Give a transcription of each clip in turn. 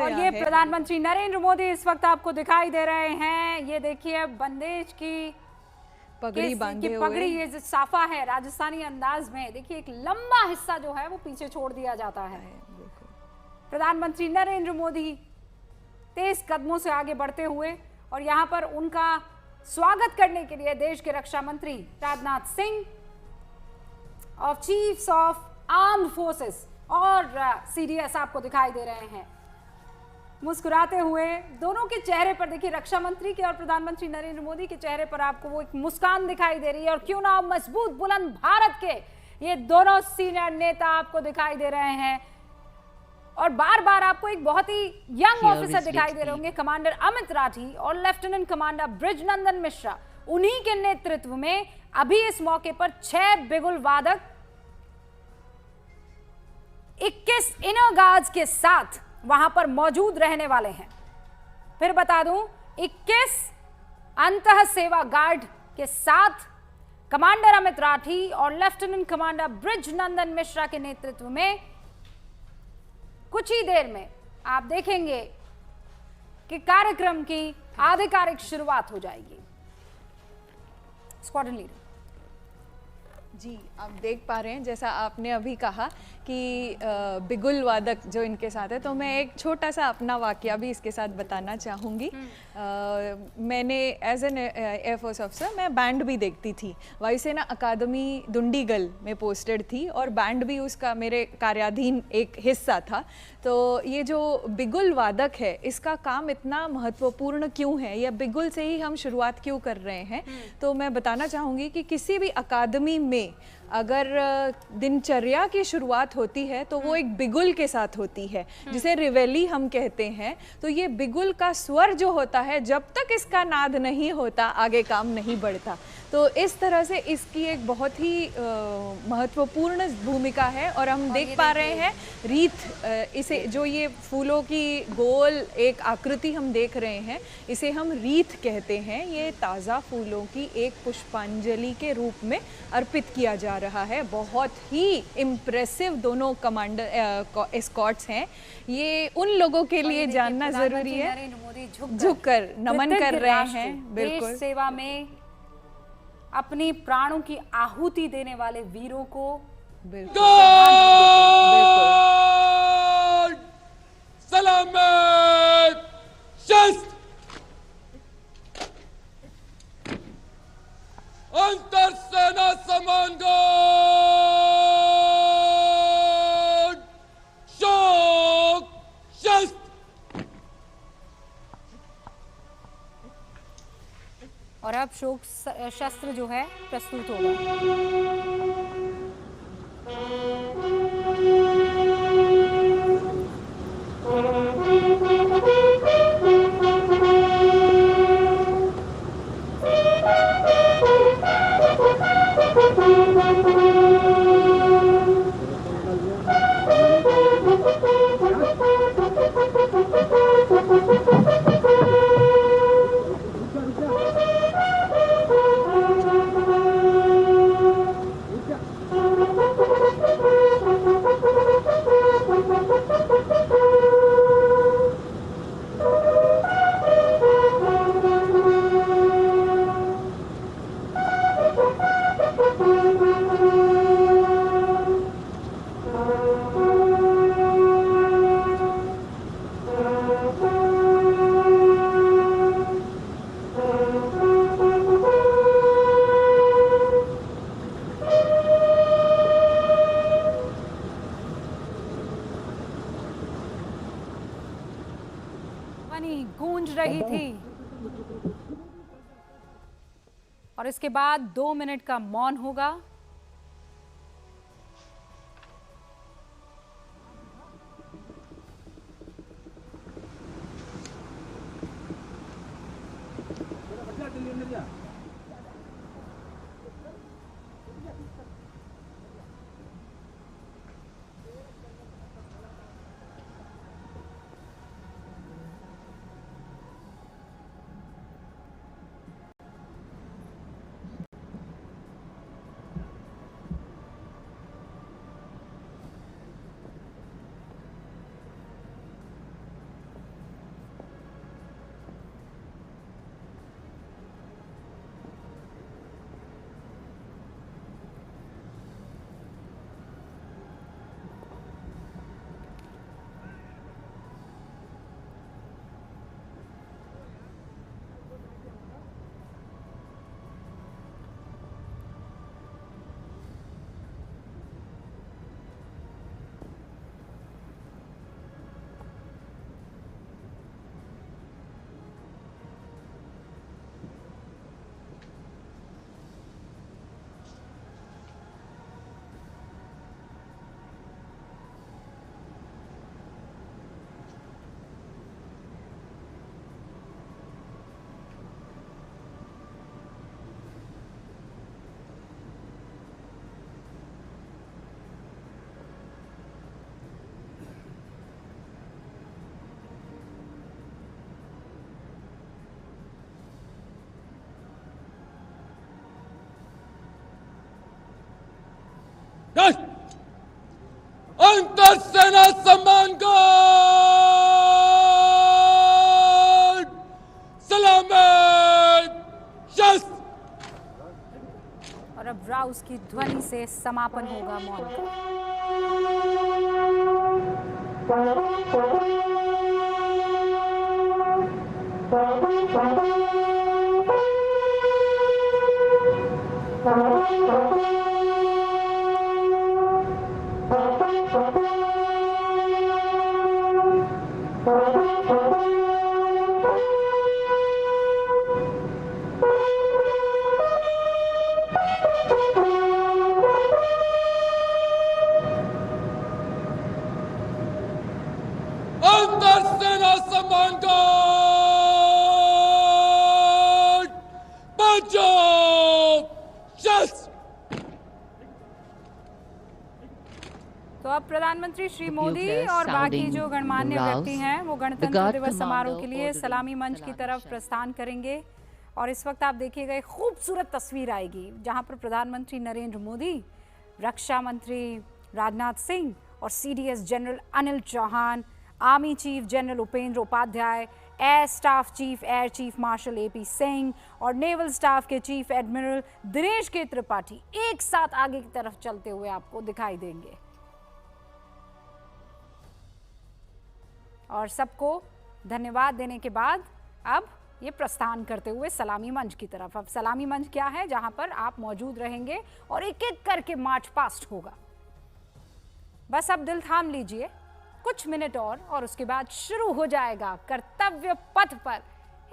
और ये प्रधानमंत्री नरेंद्र मोदी इस वक्त आपको दिखाई दे रहे हैं। ये देखिए बंदेज की पगड़ी बांधे हुए, पगड़ी, ये जो साफा है राजस्थानी अंदाज में, देखिए एक लंबा हिस्सा जो है वो पीछे छोड़ दिया जाता है। प्रधानमंत्री नरेंद्र मोदी तेज कदमों से आगे बढ़ते हुए, और यहाँ पर उनका स्वागत करने के लिए देश के रक्षा मंत्री Rajnath Singh of chiefs of armed forces और सीडीएस आपको दिखाई दे रहे हैं मुस्कुराते हुए। दोनों के चेहरे पर देखिए, रक्षा मंत्री के और प्रधानमंत्री नरेंद्र मोदी के चेहरे पर आपको वो एक मुस्कान दिखाई दे रही है। और क्यों ना मजबूत बुलंद भारत के ये दोनों सीनियर नेता आपको दिखाई दे रहे हैं। और बार बार आपको एक बहुत ही यंग ऑफिसर दिखाई दे रहे होंगे, कमांडर अमित राठी और लेफ्टिनेंट कमांडर ब्रिजनंदन मिश्रा। उन्हीं के नेतृत्व में अभी इस मौके पर 6 बिगुल वादक 21 इनर गार्ड्स के साथ वहां पर मौजूद रहने वाले हैं। फिर बता दूं, 21 अंतः सेवा गार्ड के साथ कमांडर अमित राठी और लेफ्टिनेंट कमांडर ब्रिजनंदन मिश्रा के नेतृत्व में कुछ ही देर में आप देखेंगे कि कार्यक्रम की आधिकारिक शुरुआत हो जाएगी। स्क्वाड्रन लीडर जी, आप देख पा रहे हैं जैसा आपने अभी कहा कि बिगुल वादक जो इनके साथ है, तो मैं एक छोटा सा अपना वाकया भी इसके साथ बताना चाहूँगी। मैंने एज एन एयरफोर्स ऑफिसर मैं बैंड भी देखती थी। वायुसेना अकादमी दुंडीगल में पोस्टेड थी और बैंड भी उसका मेरे कार्याधीन एक हिस्सा था। तो ये जो बिगुल वादक है, इसका काम इतना महत्वपूर्ण क्यों है, या बिगुल से ही हम शुरुआत क्यों कर रहे हैं, तो मैं बताना चाहूँगी कि किसी भी अकादमी में अगर दिनचर्या की शुरुआत होती है तो वो एक बिगुल के साथ होती है, जिसे रिवेली हम कहते हैं। तो ये बिगुल का स्वर जो होता है, जब तक इसका नाद नहीं होता आगे काम नहीं बढ़ता। तो इस तरह से इसकी एक बहुत ही महत्वपूर्ण भूमिका है। और हम देख पा रहे हैं रीत, इसे जो ये फूलों की गोल एक आकृति हम देख रहे हैं, इसे हम रीत कहते हैं। ये ताज़ा फूलों की एक पुष्पांजलि के रूप में अर्पित किया जा रहा है। बहुत ही इम्प्रेसिव दोनों कमांडर एस्कॉर्ट्स हैं। ये उन लोगों के लिए जानना जरूरी है, झुककर नमन कर रहे हैं। बिल्कुल, देश सेवा में अपनी प्राणों की आहुति देने वाले वीरों को बिल्कुल सलामत शस्त्र अंतर सेना समान शोक शस्त्र। और अब शोक शस्त्र जो है प्रस्तुत होगा। गूंज रही थी और इसके बाद 2 मिनट का मौन होगा। जस्ट अंतर सेना सम्मान गार्ड सलामत शस्त्र। और अब राउस की ध्वनि से समापन होगा मौन का। अंतर सेना सम्मान गार्ड पंजाब शस्त्र। तो अब प्रधानमंत्री श्री मोदी Bugler और बाकी sounding जो गणमान्य rouse. व्यक्ति हैं वो The गणतंत्र Guard दिवस समारोह के Commander लिए ordering सलामी मंच की सलामी तरफ शस्त्र। प्रस्थान करेंगे। और इस वक्त आप देखिएगा एक खूबसूरत तस्वीर आएगी जहां पर प्रधानमंत्री नरेंद्र मोदी, रक्षा मंत्री राजनाथ सिंह और CDS general Anil Chauhan, army chief general Upendra Upadhyay, air staff chief air chief marshal AP Singh और नेवल स्टाफ के chief admiral Dinesh K Tripathi एक साथ आगे की तरफ चलते हुए आपको दिखाई देंगे। और सबको धन्यवाद देने के बाद अब ये प्रस्थान करते हुए सलामी मंच की तरफ। अब सलामी मंच क्या है, जहां पर आप मौजूद रहेंगे और एक एक करके मार्च पास्ट होगा। बस अब दिल थाम लीजिए, कुछ मिनट और उसके बाद शुरू हो जाएगा कर्तव्य पथ पर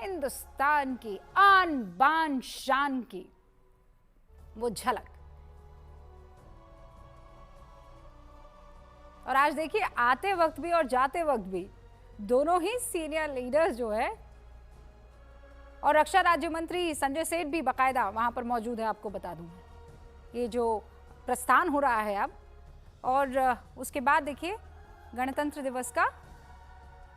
हिंदुस्तान की आन बान शान की वो झलक। और आज देखिए आते वक्त भी और जाते वक्त भी दोनों ही सीनियर लीडर्स जो है और रक्षा राज्य मंत्री संजय सेठ भी बाकायदा वहां पर मौजूद है। आपको बता दूं ये जो प्रस्थान हो रहा है अब, और उसके बाद देखिए गणतंत्र दिवस का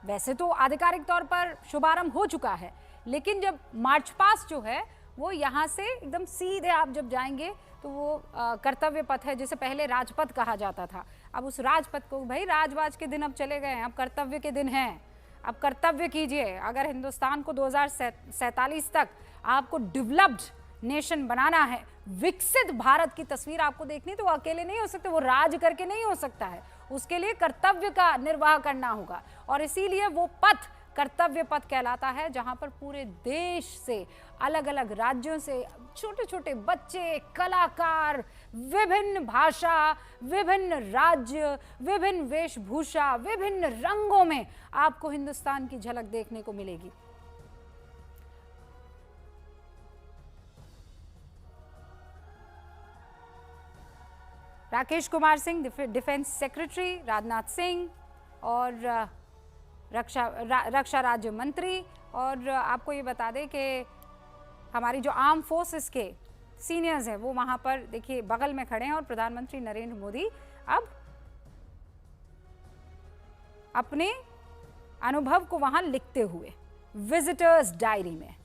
वैसे तो आधिकारिक तौर पर शुभारंभ हो चुका है, लेकिन जब मार्च पास्ट जो है वो यहाँ से एकदम सीधे आप जब जाएंगे तो वो कर्तव्य पथ है, जिसे पहले राजपथ कहा जाता था। अब उस राजपथ को भाई राजवाज के दिन अब चले गए हैं, अब कर्तव्य के दिन हैं। अब कर्तव्य कीजिए। अगर हिंदुस्तान को 2047 तक आपको डेवलप्ड नेशन बनाना है, विकसित भारत की तस्वीर आपको देखनी, तो वो अकेले नहीं हो सकते, वो राज करके नहीं हो सकता है। उसके लिए कर्तव्य का निर्वाह करना होगा और इसीलिए वो पथ कर्तव्य पथ कहलाता है, जहां पर पूरे देश से अलग अलग राज्यों से छोटे छोटे बच्चे, कलाकार, विभिन्न भाषा, विभिन्न राज्य, विभिन्न वेशभूषा, विभिन्न रंगों में आपको हिंदुस्तान की झलक देखने को मिलेगी। राकेश कुमार सिंह डिफेंस सेक्रेटरी, राजनाथ सिंह और रक्षा राज्य मंत्री, और आपको ये बता दें कि हमारी जो आर्म फोर्सेस के सीनियर्स हैं वो वहाँ पर देखिए बगल में खड़े हैं। और प्रधानमंत्री नरेंद्र मोदी अब अपने अनुभव को वहाँ लिखते हुए विजिटर्स डायरी में